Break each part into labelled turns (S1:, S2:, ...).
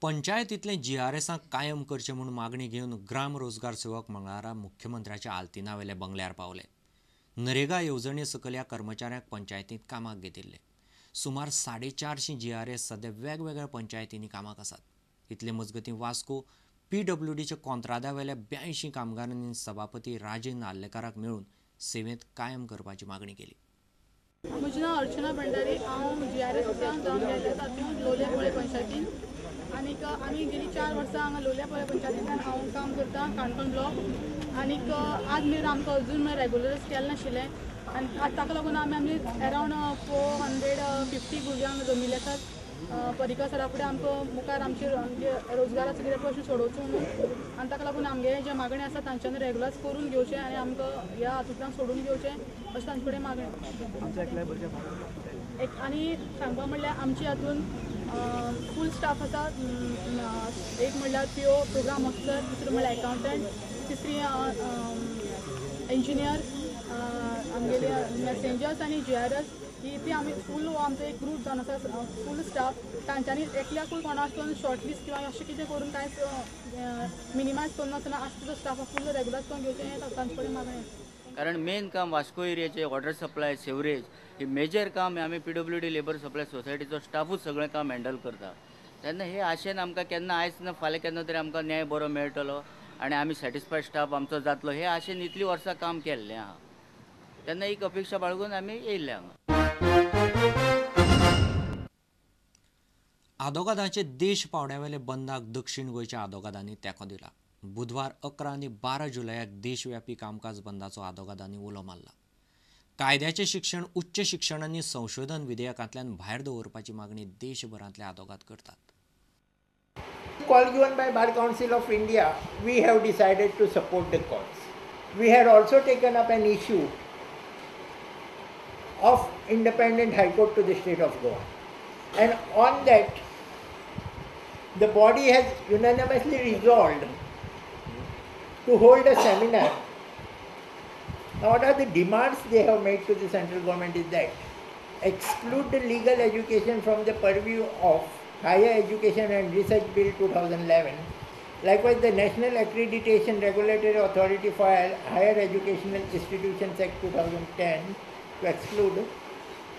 S1: पंचायतीतले जीआरएसांक कायम करचे म्हणून मागणी घेवन ग्राम रोजगार सेवक मंगळारा मुख्यमंत्र्याच्या आल्तीनावेले बंगल्यार पावले। नरेगा येवजणे सकयल ह्या कर्मचाऱ्यांक पंचायतींत कामाक घेतिल्ले। सुमार 450 जीआरएस सध्या वेगवेगळ्या पंचायतींनी कामाक आसात। इतले मजगतीं वास्को पीडब्ल्यूडीचे कोंत्रादावेल्या 82 कामगारांनी सभापती राजे नार्लेकाराक मेळून सेवेंत कायम करपाची मागणी केली।
S2: म्हजें नांव अर्चना भंडारी, हांव जीआरएसांत जावन गेल्ले तातूंत लोलयापोळे पंचायतींत आनीक आमी गेली 4 वर्सां हांगा लोलयापोळे पंचायतींतल्यान हांव काम करता काणकोण ब्लॉक। आनीक आज मेरेन आमकां अजून रेगुलरच केलें नाशिल्लें आनी ताका लागून आमी अरावंड 450 भुरग्यांक जमिल्ले आसात। परिकर सरा फुडें आमकां मुखार आमचे रोजगाराचो कितें प्रश्न सोडोवचो म्हणून आनी ताका लागून आमगे जे मागणी आसा तांच्यानी रेगुलर्स करून घेवचे आनी आमकां ह्या हातूंतल्यान सोडून घेवचे अशें तांचे कडेन मागणी। आनी सांगपा म्हणल्यार आमचे हातून फूल स्टाफ आसा। एक म्हणल्यार पीओ प्रोग्राम ऑफिसर, दुसरो म्हणल्यार अकावंटंट, तिसरी इंजिनियर, आमगेले मॅसेंजर्स आनी जीआरएस ती आमी फूल आमचो एक ग्रूप जावन आसा फूल स्टाफ। तांच्यांनी एकल्याकूय कोणाक शॉर्टलिस्ट किंवा अशें कितें करून कांयच मिनिमायज करून नासतना आसता तो स्टाफ फूल रेगुलर करून घेवचें हें तांचे कडेन मागणें।
S3: कारण मेन काम वास्को एरियाचे वॉटर सप्लाय, सेवरेज हे मेजर काम आमी पीडब्ल्यूडी लेबर सप्लाय सोसायटीचो स्टाफूच सगळें काम हँडल करता। तेन्ना हे आशेन आमकां केन्ना आयज ना फाल्यां केन्ना तरी आमकां न्याय बरो मेळटलो आनी आमी सॅटिस्फायड स्टाफ आमचो जातलो हे आशेन इतलीं वर्सां काम केल्लें आहा। तेन्ना एक अपेक्षा बाळगून आमी येयल्ले हांगा।
S1: आदोगादाचे देश पावड्यावेले बंदाक दक्षिण गोंयच्या आदोगादांनी तेंको दिला। बुधवार 11 आनी 12 जुलयाक देशव्यापी कामकाज बंदाचो आदोगादांनी उलो मारला। कायद्याचें शिक्षण, उच्च शिक्षण आनी संशोधन विधेयकांतल्यान भायर दवरपाची मागणी देशभरांतले आदोगाद करतात।
S4: Call given by Bar Council of India, we have decided to support the cause. We had also taken up an issue of independent High Court to the state of Goa, and on that the body has unanimously resolved to hold a seminar. Now what are the demands they have made to the central government is that exclude the legal education from the purview of Higher Education and Research Bill 2011. Likewise, the National Accreditation Regulatory Authority for Higher Educational Institutions Act 2010 to exclude,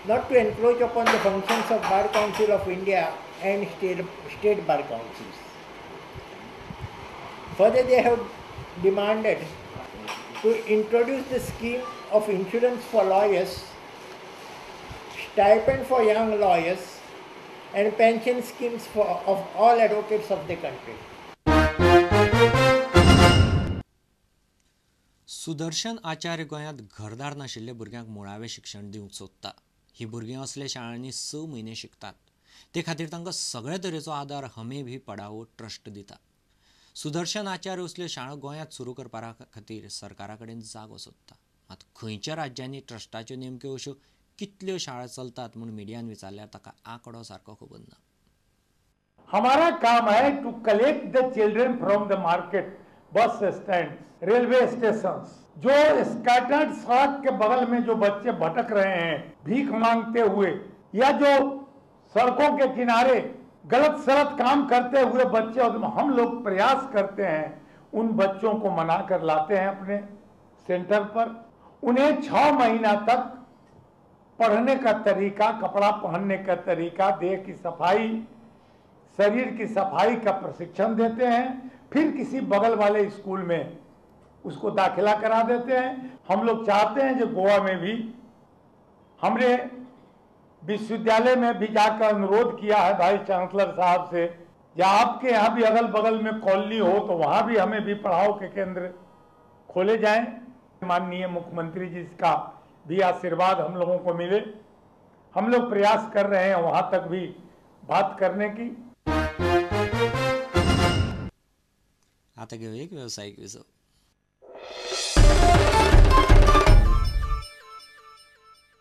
S4: not to encroach upon the functions of Bar Council of India and state bar councils. Further, they have demanded to introduce the scheme of insurance for lawyers, stipend for young lawyers, and pension schemes of all advocates of the country.
S1: Sudarshan आचार्य गोंयांत घरदार नाशिल्ले भुरग्यांक मुळावें शिक्षण दिवंक सोदता। ही भुरगीं असल्या शाळांनी 6 म्हयने शिकतात। ते खातीर तांकां सगळ्या तरेचो आदार हमी भी पडावो ट्रस्ट दिता। सुदर्शन आचार्य असल्यो शाळा गोंयांत सुरू करपा खातीर सरकारा कडेन जागो सोदता। मात खंयच्या राज्यांनी ट्रस्टाच्यो नेमक्यो अश्यो कितल्यो शाळा चलतात म्हूण मिडियान विचारल्यार ताका आंकडो सारको खबर ना।
S5: हमारा काम है to collect the children from the market, bus stand, railway station, जो स्कैटर्ड सड़क के बगल में जो बच्चे भटक रहे हैं भीख मांगते हुए, या जो सड़कों के किनारे गलत सलत काम करते हुए बच्चे, और हम लोग प्रयास करते हैं उन बच्चों को मना कर लाते हैं अपने सेंटर पर। उन्हें 6 महीना तक पढ़ने का तरीका, कपड़ा पहनने का तरीका, देह की सफाई, शरीर की सफाई का प्रशिक्षण देते हैं। फिर किसी बगल वाले स्कूल में उसको दाखिला करा देते हैं। हम लोग चाहते हैं जो गोवा में भी, हमने विश्वविद्यालय में भी जाकर अनुरोध किया है वाइस चांसलर साहब से, या आपके यहाँ भी अगल बगल में कॉलोनी हो तो वहाँ भी हमें भी पढ़ाओ के केंद्र खोले जाएं। माननीय मुख्यमंत्री जी का भी आशीर्वाद हम लोगों को मिले। हम लोग प्रयास कर रहे हैं वहाँ तक भी बात करने की।
S1: आता घेऊ एक व्यावसायिक विजय।